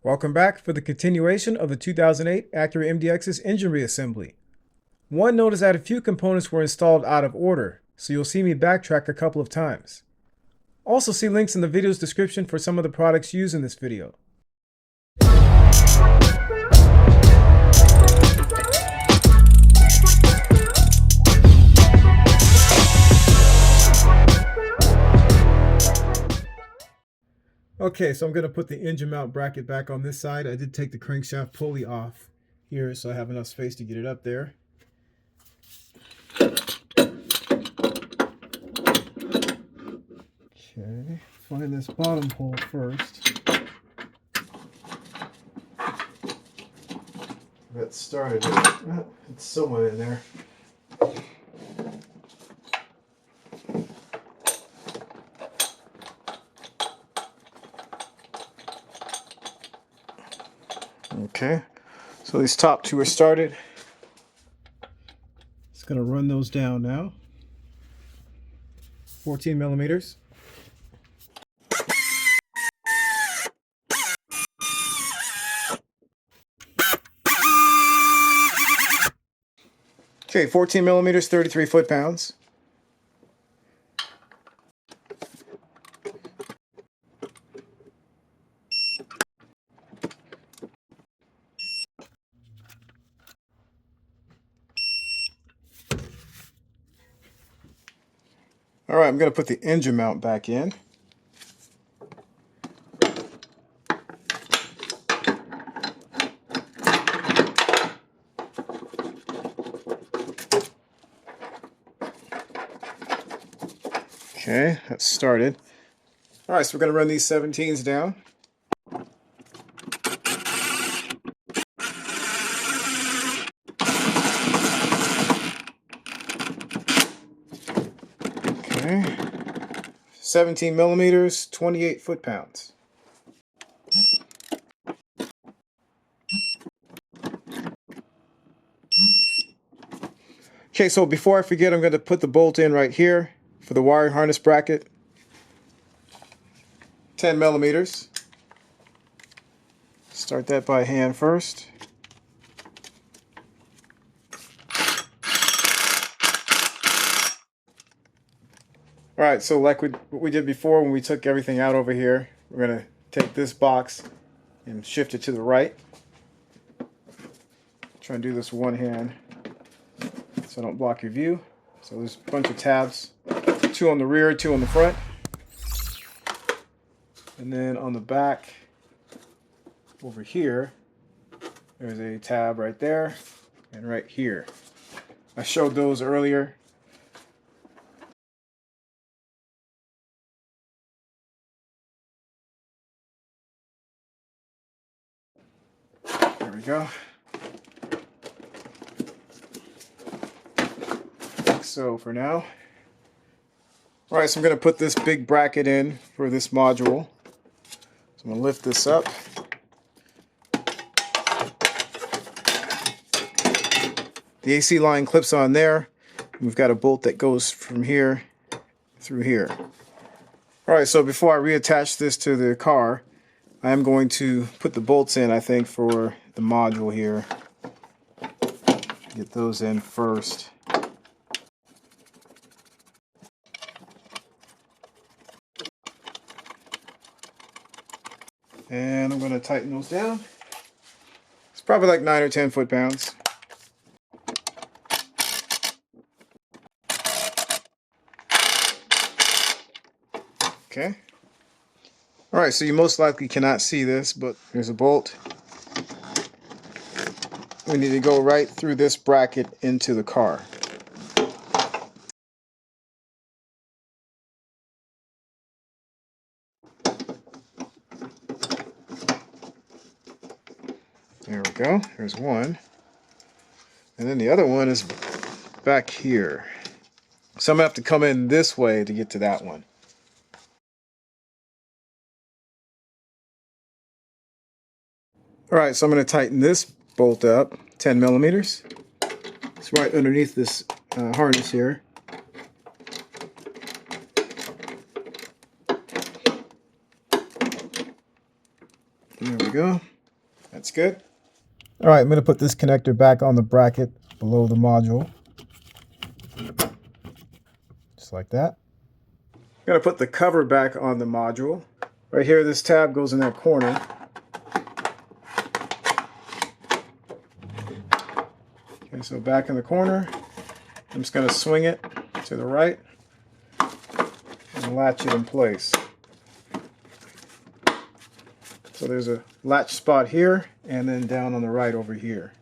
Welcome back for the continuation of the 2008 Acura MDX's engine reassembly. One note is that a few components were installed out of order, so you'll see me backtrack a couple of times. Also see links in the video's description for some of the products used in this video. Okay, so I'm going to put the engine mount bracket back on this side. I did take the crankshaft pulley off here, so I have enough space to get it up there. Okay, find this bottom hole first. That started it. It's somewhere in there. Okay, so these top two are started. Just going to run those down now. 14 millimeters. Okay, 14 millimeters, 33 foot-pounds. All right, I'm going to put the engine mount back in. Okay, that's started. All right, so we're going to run these 17s down. Okay, 17 millimeters, 28 foot-pounds. Okay, so before I forget, I'm going to put the bolt in right here for the wire harness bracket. 10 millimeters. Start that by hand first. Alright, so like what we did before when we took everything out over here, we're going to take this box and shift it to the right. Try and do this with one hand so I don't block your view. So there's a bunch of tabs, 2 on the rear, 2 on the front. And then on the back over here, there's a tab right there and right here. I showed those earlier. There we go. So for now. Alright, so I'm going to put this big bracket in for this module. So I'm going to lift this up. The AC line clips on there. We've got a bolt that goes from here through here. Alright, so before I reattach this to the car, I am going to put the bolts in, I think, for the module here. Get those in first. And I'm going to tighten those down. It's probably like 9 or 10 foot-pounds. Okay. Alright, so you most likely cannot see this, but there's a bolt. We need to go right through this bracket into the car. There we go. There's one. And then the other one is back here. So I'm going to have to come in this way to get to that one. Alright, so I'm going to tighten this bolt up, 10 millimeters. It's right underneath this harness here. There we go. That's good. All right, I'm going to put this connector back on the bracket below the module. Just like that. I'm going to put the cover back on the module. Right here, this tab goes in that corner. Okay, so back in the corner, I'm just going to swing it to the right and latch it in place. So there's a latch spot here and then down on the right over here.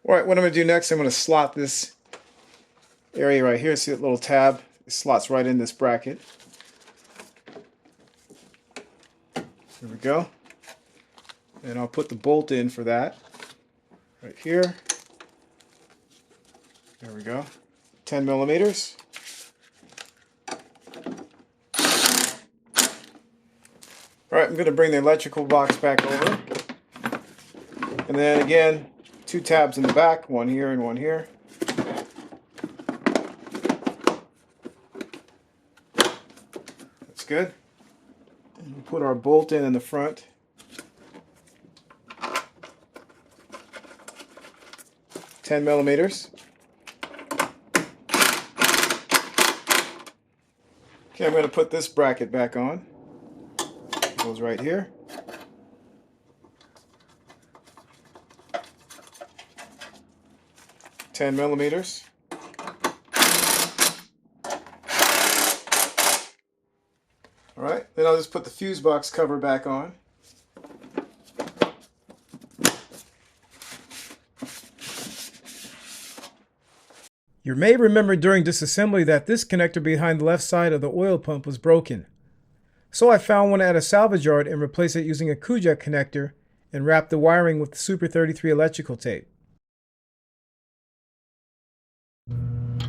All right, what I'm going to do next, I'm going to slot this area right here. See that little tab? It slots right in this bracket. There we go. And I'll put the bolt in for that. Right here. There we go. 10 millimeters. All right, I'm going to bring the electrical box back over. And then again, 2 tabs in the back, one here and one here. That's good. And we'll put our bolt in the front. $10 millimeters. Okay, I'm going to put this bracket back on. It goes right here. $10 millimeters. All right, then I'll just put the fuse box cover back on. You may remember during disassembly that this connector behind the left side of the oil pump was broken. So I found one at a salvage yard and replaced it using a Kujak connector and wrapped the wiring with Super 33 electrical tape.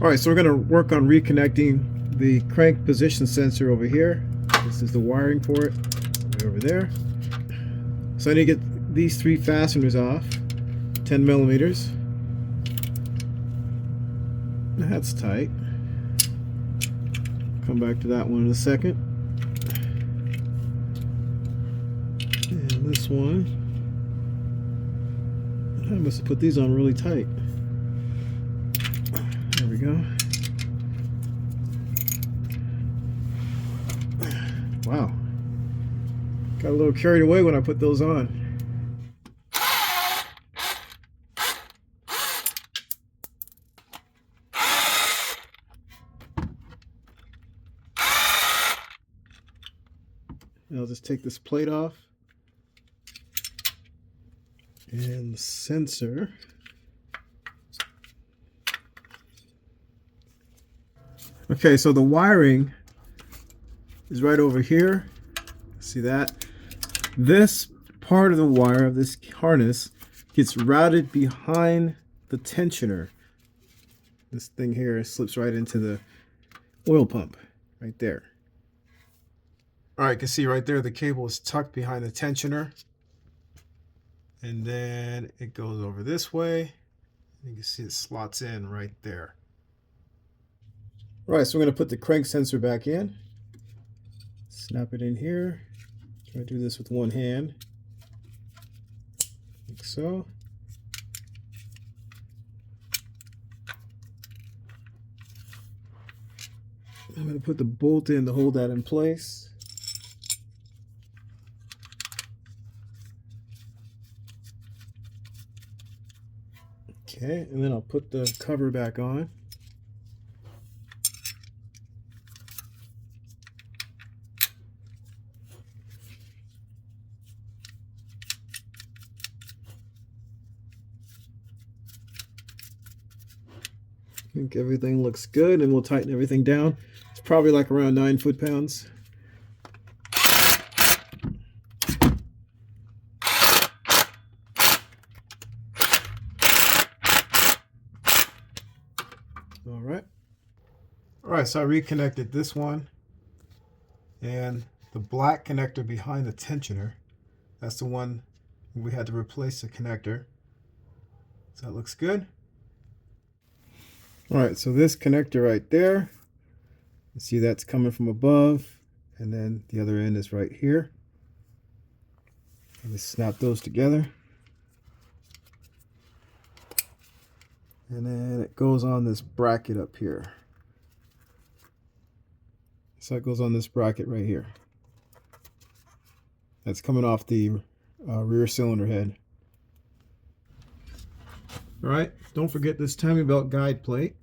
Alright, so we're going to work on reconnecting the crank position sensor over here. This is the wiring for it, way over there. So I need to get these 3 fasteners off, 10 millimeters. That's tight. Come back to that one in a second. And this one, I must have put these on really tight. There we go. Wow. Got a little carried away when I put those on. I'll just take this plate off and the sensor. Okay, so the wiring is right over here. See that? This part of the wire of this harness gets routed behind the tensioner. This thing here slips right into the oil pump right there. All right, you can see right there the cable is tucked behind the tensioner. And then it goes over this way. You can see it slots in right there. All right, so we're going to put the crank sensor back in. Snap it in here. Try to do this with one hand. Like so. I'm going to put the bolt in to hold that in place. Okay, and then I'll put the cover back on. I think everything looks good, and we'll tighten everything down. It's probably like around 9 foot-pounds. All right, so I reconnected this one and the black connector behind the tensioner. That's the one we had to replace the connector. So that looks good. All right, so this connector right there, you see that's coming from above, and then the other end is right here. And just snap those together. And then it goes on this bracket up here. So it goes on this bracket right here. That's coming off the rear cylinder head. All right, don't forget this timing belt guide plate.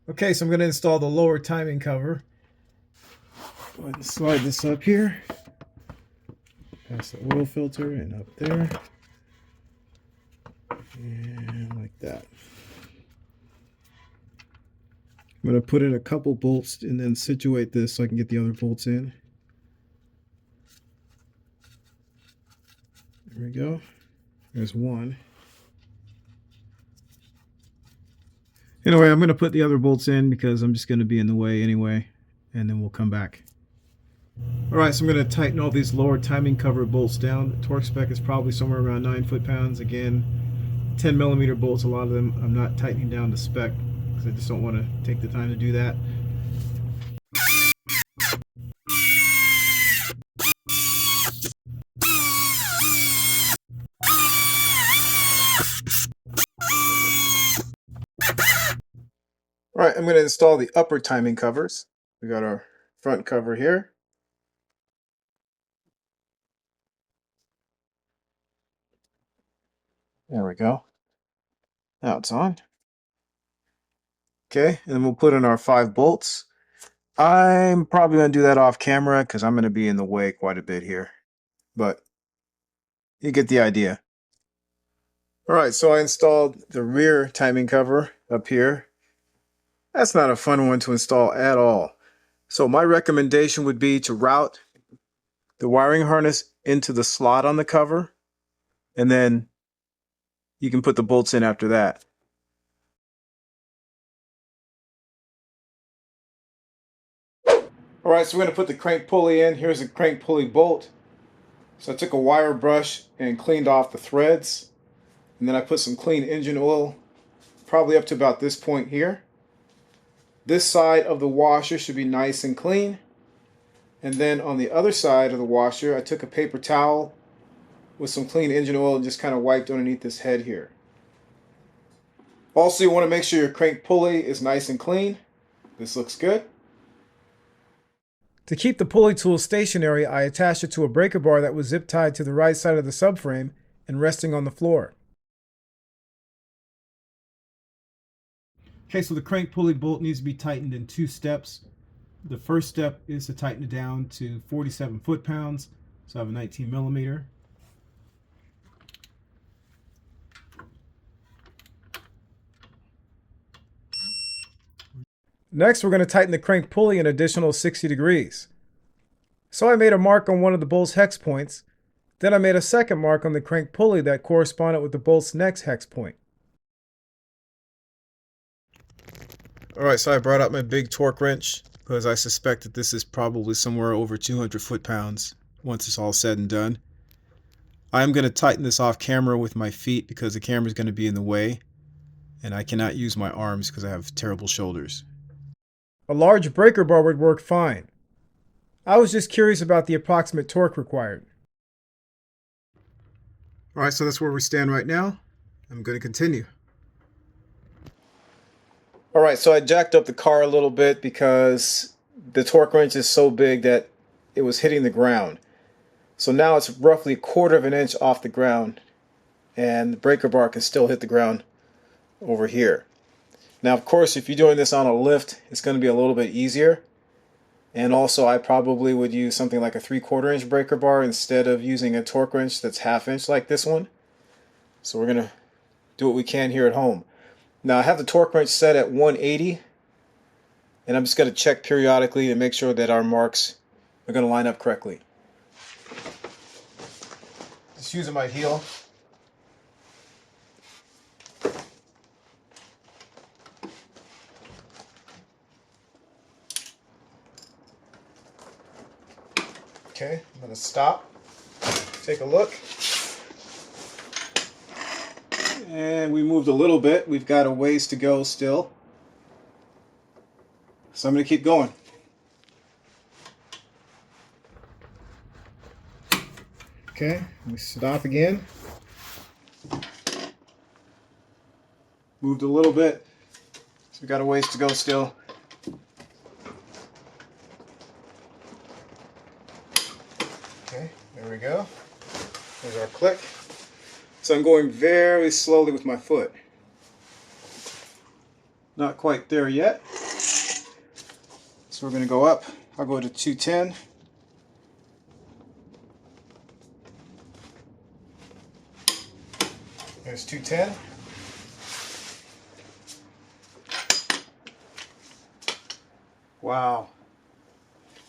Okay, so I'm going to install the lower timing cover. Go ahead and slide this up here. Past the oil filter and up there. And like that. I'm going to put in a couple bolts and then situate this so I can get the other bolts in. There we go. There's one. Anyway, I'm going to put the other bolts in because I'm just going to be in the way anyway, and then we'll come back. Alright, so I'm going to tighten all these lower timing cover bolts down. The torque spec is probably somewhere around 9 foot-pounds. Again, 10mm bolts, a lot of them I'm not tightening down to spec because I just don't want to take the time to do that. Alright, I'm going to install the upper timing covers. We got our front cover here. There we go. Now it's on. Okay, and then we'll put in our 5 bolts. I'm probably going to do that off camera because I'm going to be in the way quite a bit here. But you get the idea. Alright, so I installed the rear timing cover up here. That's not a fun one to install at all. So my recommendation would be to route the wiring harness into the slot on the cover, and then you can put the bolts in after that. Alright, so we're going to put the crank pulley in. Here's a crank pulley bolt. So I took a wire brush and cleaned off the threads. And then I put some clean engine oil, probably up to about this point here. This side of the washer should be nice and clean. And then on the other side of the washer, I took a paper towel with some clean engine oil and just kind of wiped underneath this head here. Also, you want to make sure your crank pulley is nice and clean. This looks good. To keep the pulley tool stationary, I attached it to a breaker bar that was zip tied to the right side of the subframe and resting on the floor. Okay, so the crank pulley bolt needs to be tightened in 2 steps. The first step is to tighten it down to 47 foot-pounds. So I have a 19mm. Next, we're going to tighten the crank pulley an additional 60 degrees. So I made a mark on one of the bolt's hex points. Then I made a second mark on the crank pulley that corresponded with the bolt's next hex point. Alright, so I brought out my big torque wrench because I suspect that this is probably somewhere over 200 foot-pounds once it's all said and done. I'm going to tighten this off camera with my feet because the camera is going to be in the way, and I cannot use my arms because I have terrible shoulders. A large breaker bar would work fine. I was just curious about the approximate torque required. Alright, so that's where we stand right now. I'm going to continue. Alright, so I jacked up the car a little bit because the torque wrench is so big that it was hitting the ground. So now it's roughly 1/4 of an inch off the ground, and the breaker bar can still hit the ground over here. Now, of course, if you're doing this on a lift, it's going to be a little bit easier. And also, I probably would use something like a 3/4 inch breaker bar instead of using a torque wrench that's 1/2 inch like this one. So we're going to do what we can here at home. Now I have the torque wrench set at 180, and I'm just going to check periodically to make sure that our marks are going to line up correctly. Just using my heel. Okay, I'm going to stop, take a look. And we moved a little bit. We've got a ways to go still. So I'm going to keep going. Okay, we stop again. Moved a little bit. So we've got a ways to go still. Okay, there we go. There's our click. So I'm going very slowly with my foot. Not quite there yet. So we're going to go up. I'll go to 210. There's 210. Wow.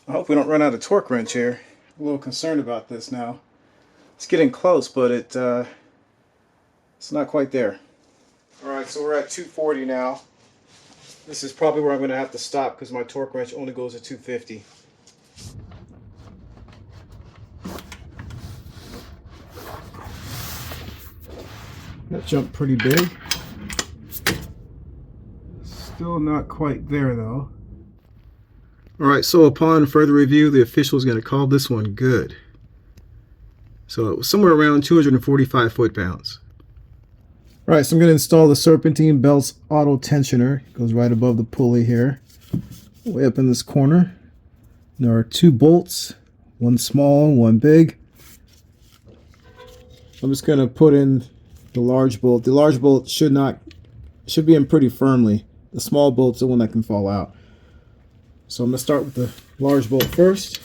I hope we don't run out of torque wrench here. I'm a little concerned about this now. It's getting close, but it's not quite there. Alright, so we're at 240 now. This is probably where I'm going to have to stop because my torque wrench only goes to 250. That jumped pretty big. Still not quite there though. Alright, so upon further review, the official is going to call this one good. So it was somewhere around 245 foot-pounds. Alright, so I'm going to install the Serpentine belts auto tensioner. It goes right above the pulley here, way up in this corner. There are 2 bolts, one small, one big. I'm just going to put in the large bolt. The large bolt should be in pretty firmly. The small bolt's the one that can fall out. So I'm going to start with the large bolt first.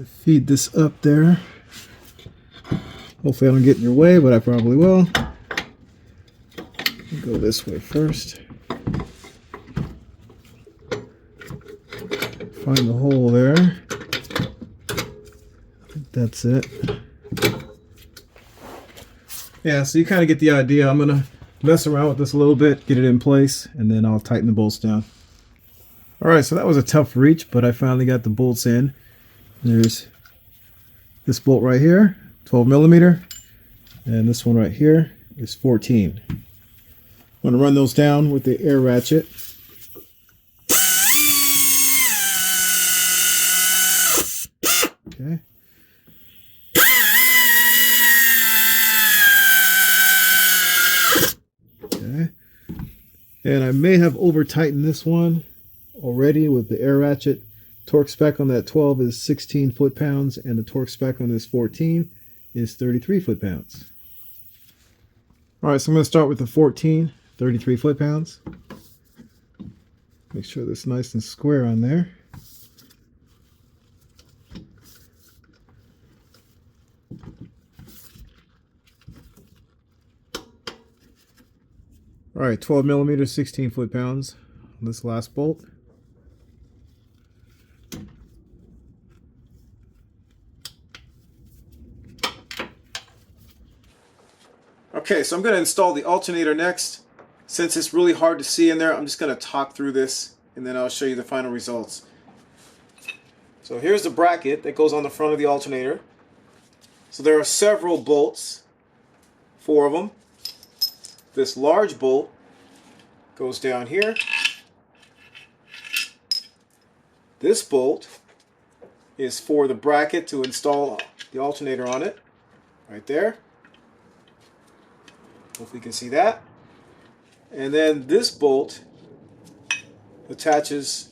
Feed this up there. Hopefully I don't get in your way, but I probably will. Go this way first. Find the hole there. I think that's it. Yeah, so you kind of get the idea. I'm going to mess around with this a little bit, get it in place, and then I'll tighten the bolts down. Alright, so that was a tough reach, but I finally got the bolts in. There's this bolt right here, 12 millimeter, and this one right here is 14. I'm going to run those down with the air ratchet. Okay. Okay. And I may have over tightened this one already with the air ratchet. Torque spec on that 12 is 16 foot-pounds, and the torque spec on this 14 is 33 foot-pounds. Alright, so I'm going to start with the 14, 33 foot-pounds. Make sure that's nice and square on there. Alright, 12 millimeter, 16 foot-pounds on this last bolt. Okay, so I'm going to install the alternator next. Since it's really hard to see in there, I'm just going to talk through this and then I'll show you the final results. So here's the bracket that goes on the front of the alternator. So there are several bolts, 4 of them. This large bolt goes down here. This bolt is for the bracket to install the alternator on it, right there. Hopefully you can see that. And then this bolt attaches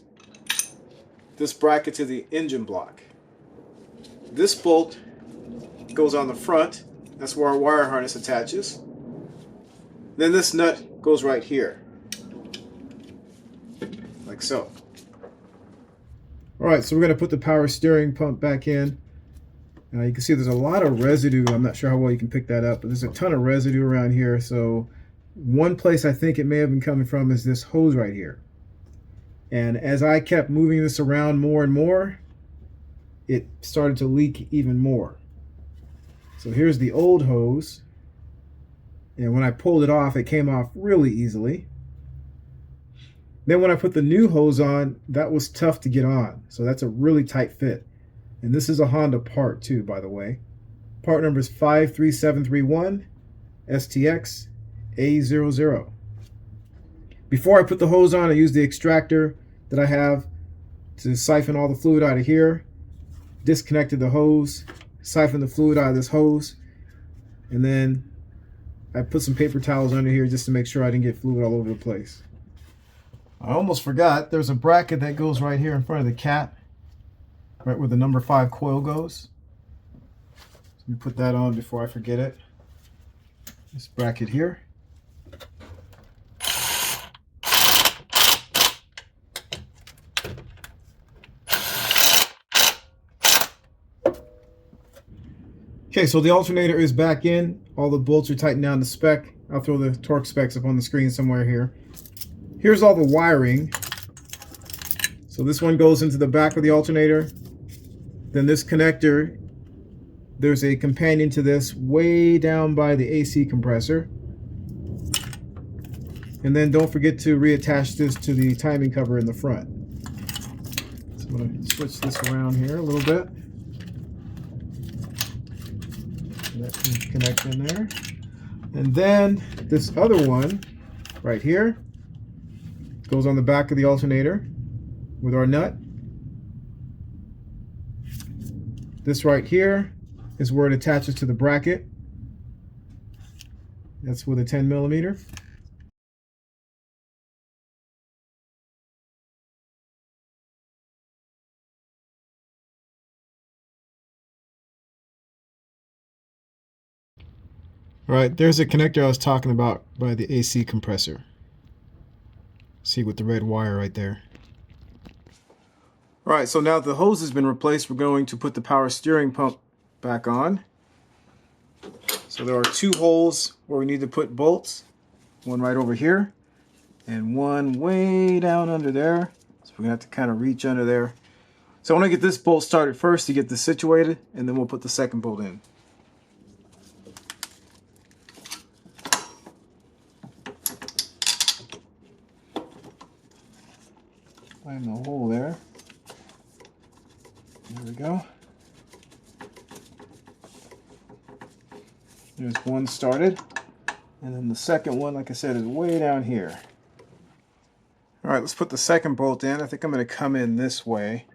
this bracket to the engine block. This bolt goes on the front. That's where our wire harness attaches. Then this nut goes right here, like so. Alright, so we're going to put the power steering pump back in. You can see there's a lot of residue. I'm not sure how well you can pick that up, but there's a ton of residue around here. So one place I think it may have been coming from is this hose right here. And as I kept moving this around more and more, it started to leak even more. So here's the old hose. And when I pulled it off, it came off really easily. Then when I put the new hose on, that was tough to get on. So that's a really tight fit. And this is a Honda part too, by the way. Part number is 53731, STX A00. Before I put the hose on, I use the extractor that I have to siphon all the fluid out of here. Disconnected the hose, siphoned the fluid out of this hose, and then I put some paper towels under here just to make sure I didn't get fluid all over the place. I almost forgot, there's a bracket that goes right here in front of the cat, right where the number 5 coil goes. So let me put that on before I forget it. This bracket here. Okay, so the alternator is back in. All the bolts are tightened down to spec. I'll throw the torque specs up on the screen somewhere here. Here's all the wiring. So this one goes into the back of the alternator. Then this connector, there's a companion to this way down by the AC compressor. And then don't forget to reattach this to the timing cover in the front. So I'm going to switch this around here a little bit. That can connect in there. And then this other one right here goes on the back of the alternator with our nut. This right here is where it attaches to the bracket. That's with a 10mm. All right, there's a connector I was talking about by the AC compressor. See, with the red wire right there. All right, so now that the hose has been replaced, we're going to put the power steering pump back on. So there are 2 holes where we need to put bolts. One right over here and one way down under there. So we're gonna have to kind of reach under there. So I want to get this bolt started first to get this situated, and then we'll put the second bolt in. Find the hole there. There we go. There's one started. And then the second one, like I said, is way down here. All right, let's put the second bolt in. I think I'm going to come in this way.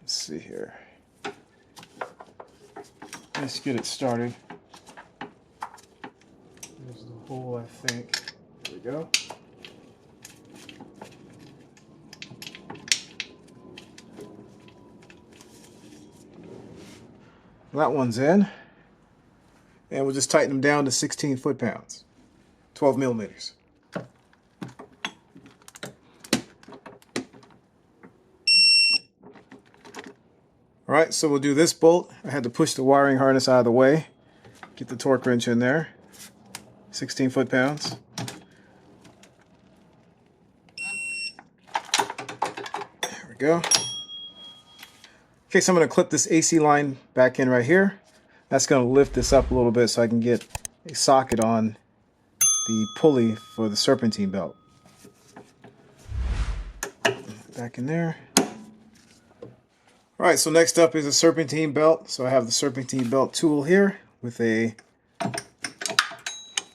Let's see here. Let's get it started. There's the hole, I think. There we go. That one's in, and we'll just tighten them down to 16 foot-pounds, 12mm. All right, so we'll do this bolt. I had to push the wiring harness out of the way, get the torque wrench in there, 16 foot-pounds. There we go. Okay, so I'm going to clip this AC line back in right here. That's going to lift this up a little bit so I can get a socket on the pulley for the serpentine belt. Back in there. Alright, so next up is a serpentine belt. So I have the serpentine belt tool here with a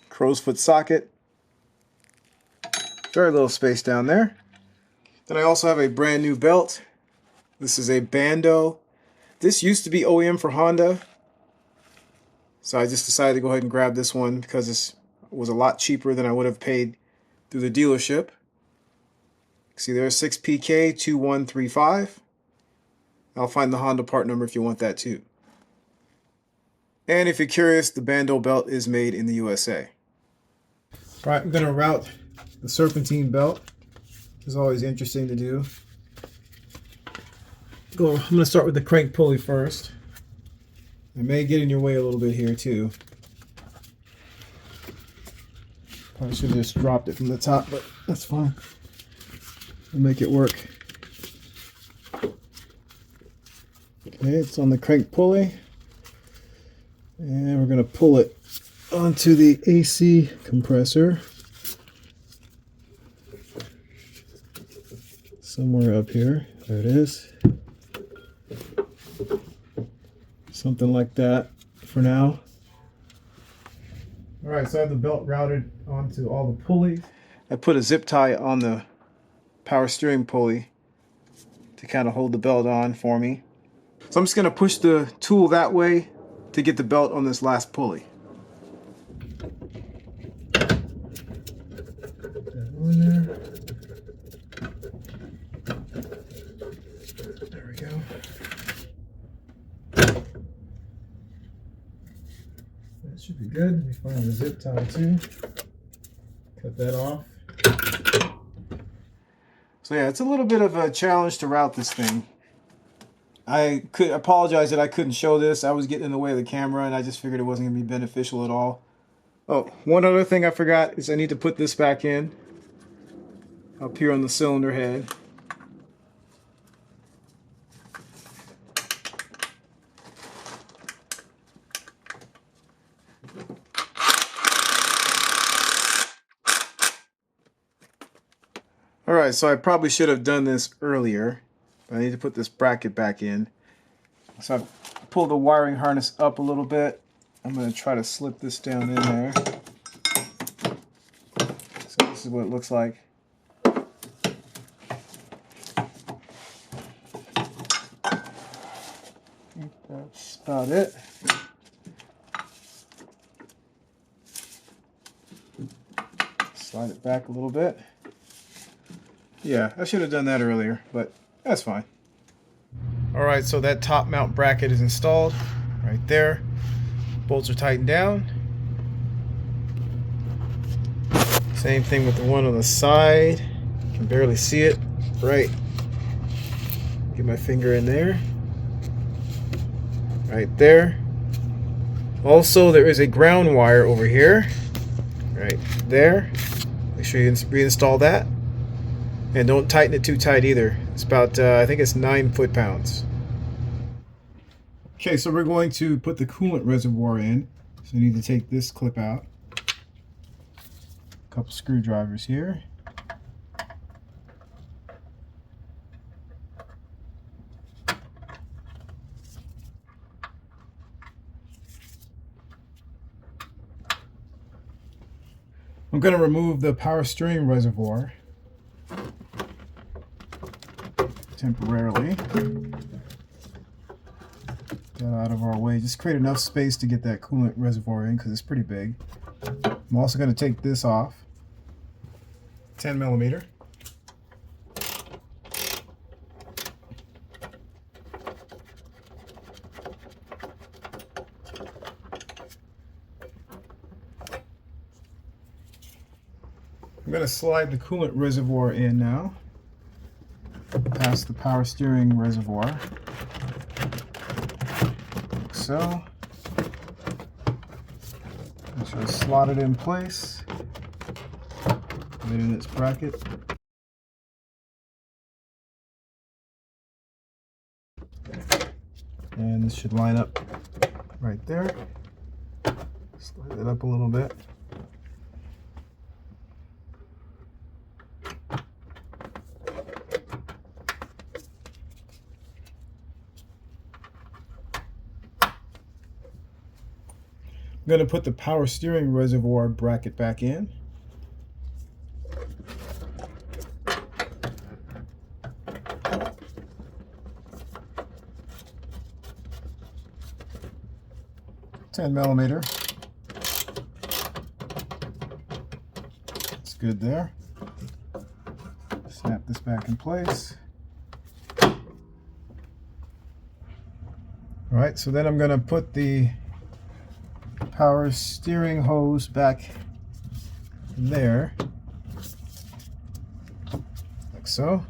crow's foot socket. Very little space down there. Then I also have a brand new belt. This is a Bando. This used to be OEM for Honda, so I just decided to go ahead and grab this one because this was a lot cheaper than I would have paid through the dealership. See, there's 6PK2135. I'll find the Honda part number if you want that too. And if you're curious, the Bando belt is made in the USA. All right, I'm going to route the serpentine belt. It's always interesting to do. I'm going to start with the crank pulley first. I may get in your way a little bit here too. Probably should have just dropped it from the top, but that's fine. We'll make it work. Okay, it's on the crank pulley. And we're going to pull it onto the AC compressor. Somewhere up here. There it is. Something like that for now. All right, so I have the belt routed onto all the pulleys. I put a zip tie on the power steering pulley to kind of hold the belt on for me. So I'm just going to push the tool that way to get the belt on this last pulley. Put that on there. There we go. That should be good. Let me find the zip tie too. Cut that off. So yeah, it's a little bit of a challenge to route this thing. I apologize that I couldn't show this. I was getting in the way of the camera and I just figured it wasn't going to be beneficial at all. Oh, one other thing I forgot is I need to put this back in up here on the cylinder head. Alright, so I probably should have done this earlier. But I need to put this bracket back in. So I pulled the wiring harness up a little bit. I'm going to try to slip this down in there. So this is what it looks like. I think that's about it. Slide it back a little bit. Yeah, I should have done that earlier, but that's fine. Alright, so that top mount bracket is installed right there. Bolts are tightened down. Same thing with the one on the side. You can barely see it. Right. Get my finger in there. Right there. Also, there is a ground wire over here. Right there. Make sure you reinstall that. And don't tighten it too tight either. It's about, I think it's 9 foot-pounds. Okay, so we're going to put the coolant reservoir in. So you need to take this clip out. A couple screwdrivers here. I'm going to remove the power steering reservoir temporarily. Get that out of our way. Just create enough space to get that coolant reservoir in because it's pretty big. I'm also going to take this off. 10 millimeter. I'm going to slide the coolant reservoir in now. Past the power steering reservoir. Like so. Make sure it's slotted in place. Put it in its bracket. And this should line up right there. Slide it up a little bit. I'm going to put the power steering reservoir bracket back in. $10 millimeter. That's good there. Snap this back in place. All right, so then I'm going to put the power steering hose back there, like so.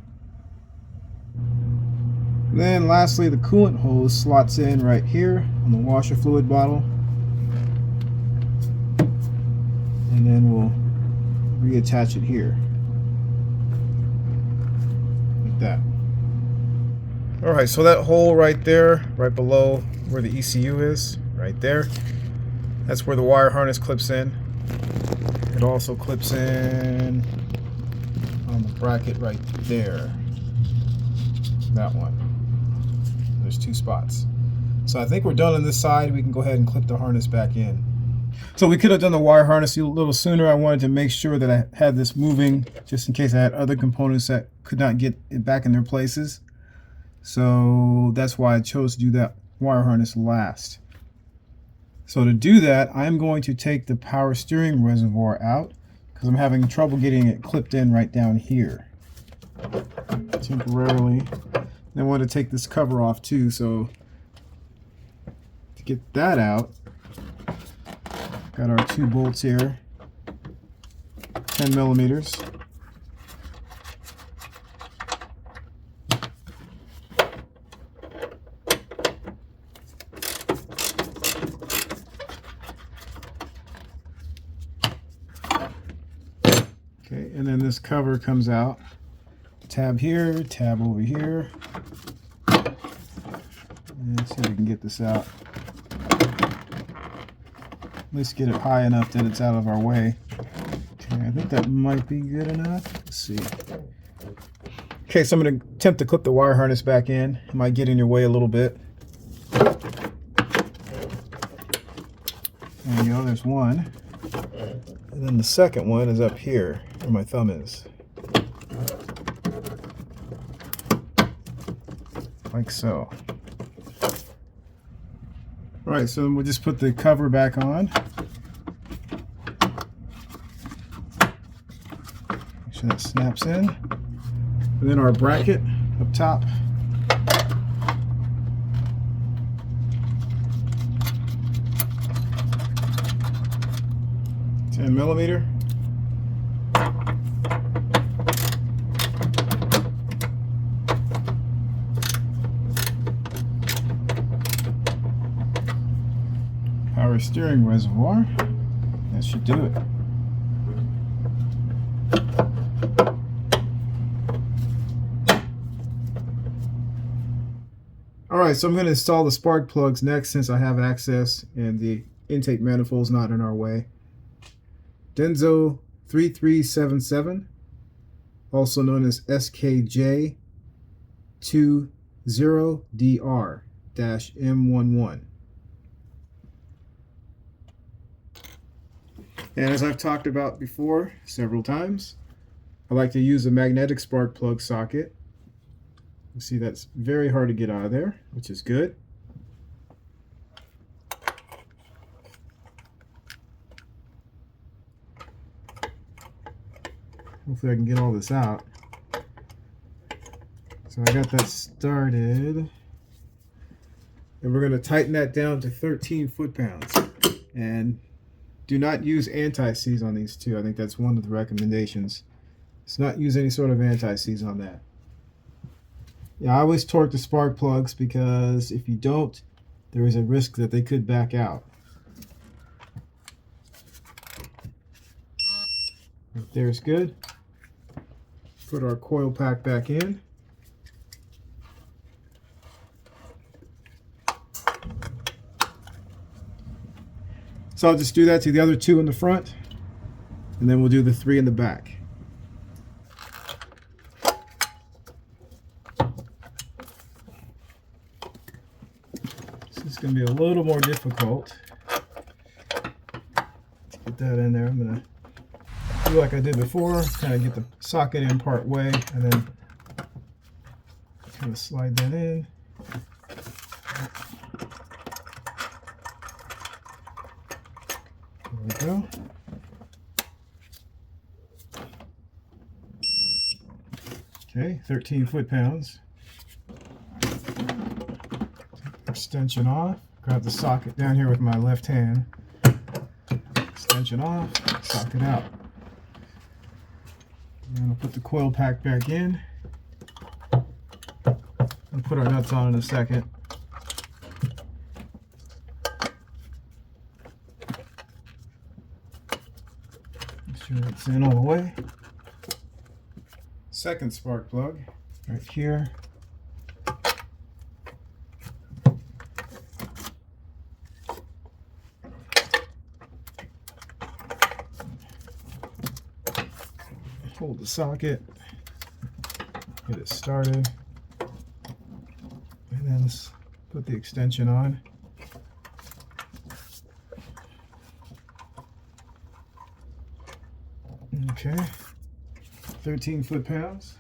And then lastly, the coolant hose slots in right here on the washer fluid bottle, and then we'll reattach it here like that. All right, so that hole right there, right below where the ECU is, right there, that's where the wire harness clips in. It also clips in on the bracket right there. That one. There's 2 spots. So I think we're done on this side. We can go ahead and clip the harness back in. So we could have done the wire harness a little sooner. I wanted to make sure that I had this moving just in case I had other components that could not get it back in their places. So that's why I chose to do that wire harness last. So to do that, I'm going to take the power steering reservoir out because I'm having trouble getting it clipped in right down here temporarily. I want to take this cover off too, so to get that out, got our 2 bolts here, 10 millimeters. Okay, and then this cover comes out. Tab here, tab over here. And let's see if we can get this out. At least get it high enough that it's out of our way. Okay, I think that might be good enough. Let's see. Okay, so I'm going to attempt to clip the wire harness back in. It might get in your way a little bit. There you go, there's one. And then the second one is up here, where my thumb is. Like so. Alright, so we'll just put the cover back on. Make sure that snaps in. And then our bracket up top. $10mm. Power steering reservoir. That should do it. Alright, so I'm going to install the spark plugs next since I have access and the intake manifold's not in our way. Denso 3377, also known as SKJ20DR-M11. And as I've talked about before several times, I like to use a magnetic spark plug socket. You see that's very hard to get out of there, which is good. Hopefully I can get all this out. So I got that started. And we're going to tighten that down to 13 foot-pounds. And do not use anti-seize on these two. I think that's one of the recommendations. Let's not use any sort of anti-seize on that. Yeah, I always torque the spark plugs because if you don't, there is a risk that they could back out. Right there's good. Put our coil pack back in. So I'll just do that to the other 2 in the front, and then we'll do the 3 in the back. This is going to be a little more difficult. Let's get that in there. I'm going to do like I did before, kind of get the socket in part way, and then kind of slide that in. There we go. Okay, 13 foot-pounds. Extension off. Grab the socket down here with my left hand. Extension off, socket out. And we'll put the coil pack back in. We'll put our nuts on in a second. Make sure it's in all the way. Second spark plug, right here. Hold the socket, get it started, and then let's put the extension on. Okay, 13 foot-pounds.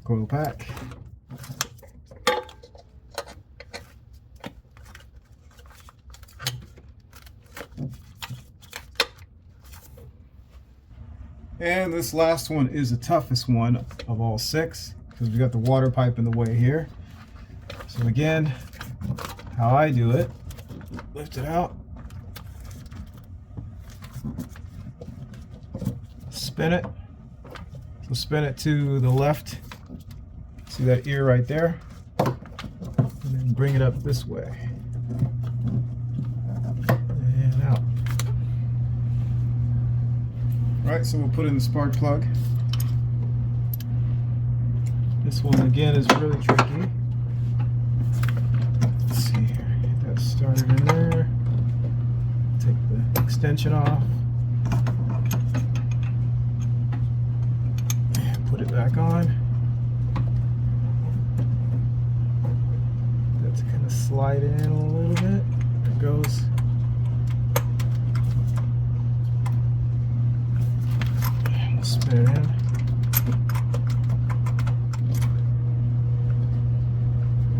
Coil pack. And this last one is the toughest one of all 6 because we got the water pipe in the way here. So again, how I do it, lift it out, spin it. So spin it to the left. See that ear right there? And then bring it up this way. And out. Right, so we'll put in the spark plug. This one again is really tricky. Let's see here. Get that started in there. Take the extension off. And put it back on. That's gonna slide in a little bit. There it goes. Spin it in.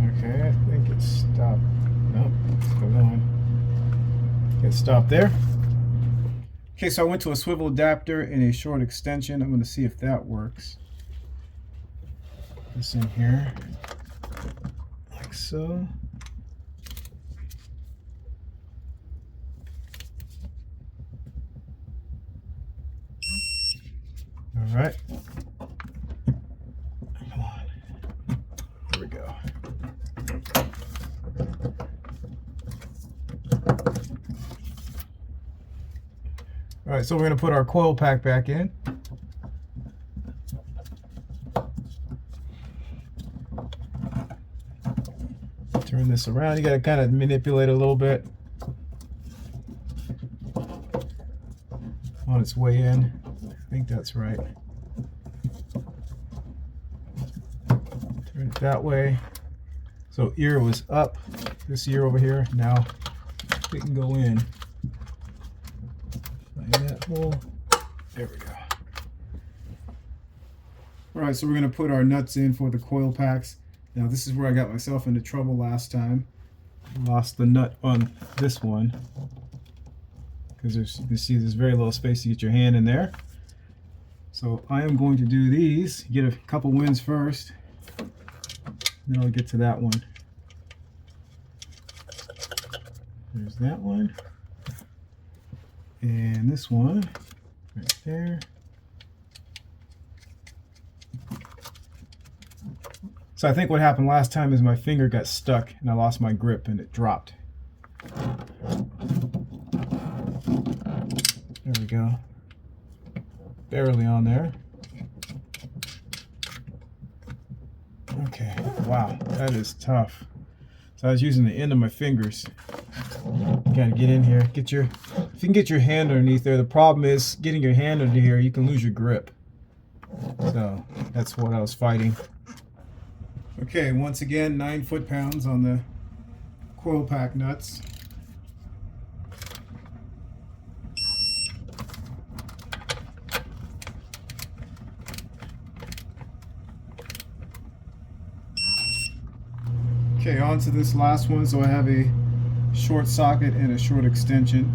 Okay, I think it's stopped. Nope, it's still going. Okay, stop there. Okay, so I went to a swivel adapter and a short extension. I'm going to see if that works. Put this in here, like so. All right. Come on. Here we go. All right, so we're going to put our coil pack back in. Turn this around. You got to kind of manipulate a little bit on its way in. I think that's right. Turn it that way. So ear was up, this ear over here. Now we can go in. Find that hole. There we go. All right, so we're going to put our nuts in for the coil packs. Now this is where I got myself into trouble last time. Lost the nut on this one because you can see there's very little space to get your hand in there. So I am going to do these, get a couple wins first, then I'll get to that one. There's that one. And this one, right there. So I think what happened last time is my finger got stuck and I lost my grip and it dropped. There we go. Barely on there. Okay, wow, that is tough. So I was using the end of my fingers. Gotta get in here. If you can get your hand underneath there, the problem is getting your hand under here, you can lose your grip. So that's what I was fighting. Okay, once again, 9 foot-pounds on the coil pack nuts. Okay, on to this last one. So I have a short socket and a short extension.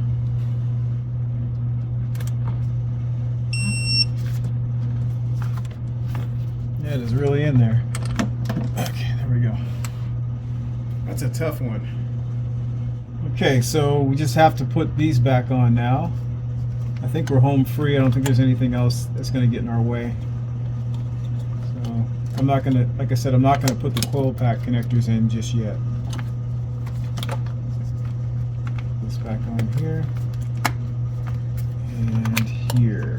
Yeah, it is really in there. Okay, there we go. That's a tough one. Okay, so we just have to put these back on now. I think we're home free. I don't think there's anything else that's going to get in our way. So I'm not going to, like I said, I'm not going to put the coil pack connectors in just yet. Put this back on here and here.